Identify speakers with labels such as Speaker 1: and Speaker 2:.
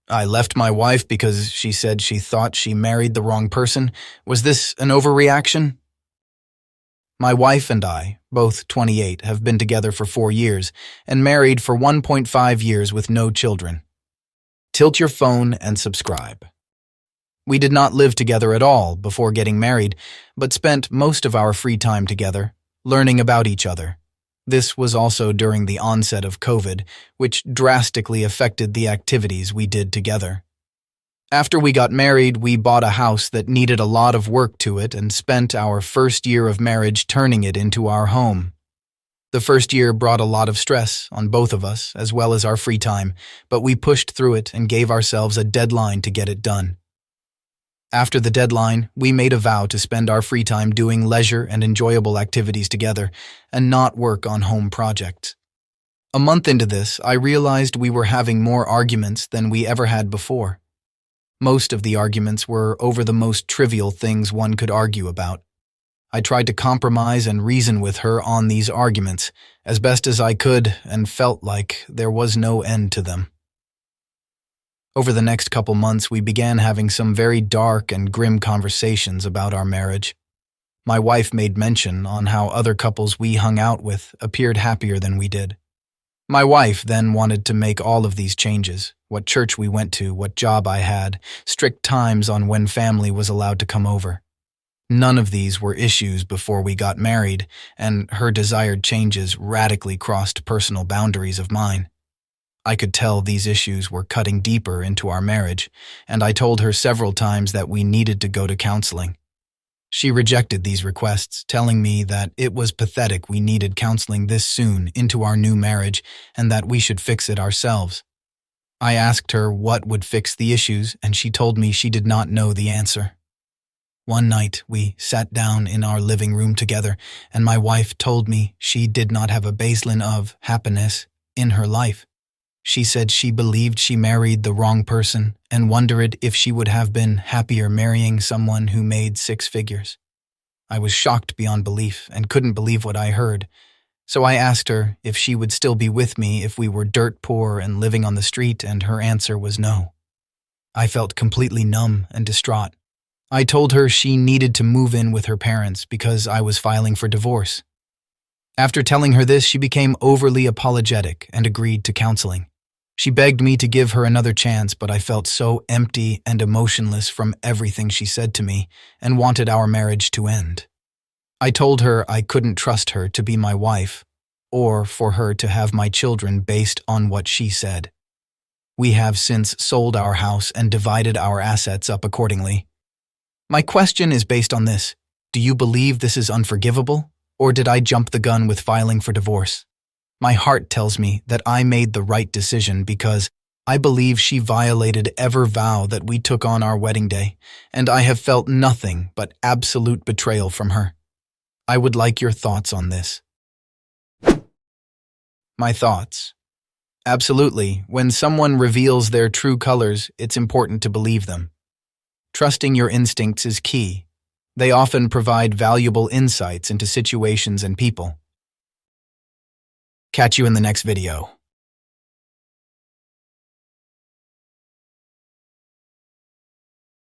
Speaker 1: I left my wife because she said she thought she married the wrong person. Was this an overreaction? My wife and I, both 28, have been together for 4 years and married for 1.5 years with no children. Tilt your phone and subscribe. We did not live together at all before getting married, but spent most of our free time together, learning about each other. This was also during the onset of COVID, which drastically affected the activities we did together. After we got married, we bought a house that needed a lot of work to it and spent our first year of marriage turning it into our home. The first year brought a lot of stress on both of us, as well as our free time, but we pushed through it and gave ourselves a deadline to get it done. After the deadline, we made a vow to spend our free time doing leisure and enjoyable activities together and not work on home projects. A month into this, I realized we were having more arguments than we ever had before. Most of the arguments were over the most trivial things one could argue about. I tried to compromise and reason with her on these arguments as best as I could and felt like there was no end to them. Over the next couple months, we began having some very dark and grim conversations about our marriage. My wife made mention on how other couples we hung out with appeared happier than we did. My wife then wanted to make all of these changes: what church we went to, what job I had, strict times on when family was allowed to come over. None of these were issues before we got married, and her desired changes radically crossed personal boundaries of mine. I could tell these issues were cutting deeper into our marriage, and I told her several times that we needed to go to counseling. She rejected these requests, telling me that it was pathetic we needed counseling this soon into our new marriage and that we should fix it ourselves. I asked her what would fix the issues, and she told me she did not know the answer. One night, we sat down in our living room together, and my wife told me she did not have a baseline of happiness in her life. She said she believed she married the wrong person and wondered if she would have been happier marrying someone who made 6 figures. I was shocked beyond belief and couldn't believe what I heard, so I asked her if she would still be with me if we were dirt poor and living on the street, and her answer was no. I felt completely numb and distraught. I told her she needed to move in with her parents because I was filing for divorce. After telling her this, she became overly apologetic and agreed to counseling. She begged me to give her another chance, but I felt so empty and emotionless from everything she said to me and wanted our marriage to end. I told her I couldn't trust her to be my wife or for her to have my children based on what she said. We have since sold our house and divided our assets up accordingly. My question is based on this: do you believe this is unforgivable, or did I jump the gun with filing for divorce? My heart tells me that I made the right decision because I believe she violated every vow that we took on our wedding day, and I have felt nothing but absolute betrayal from her. I would like your thoughts on this. My thoughts. Absolutely, when someone reveals their true colors, it's important to believe them. Trusting your instincts is key. They often provide valuable insights into situations and people. Catch you in the next video.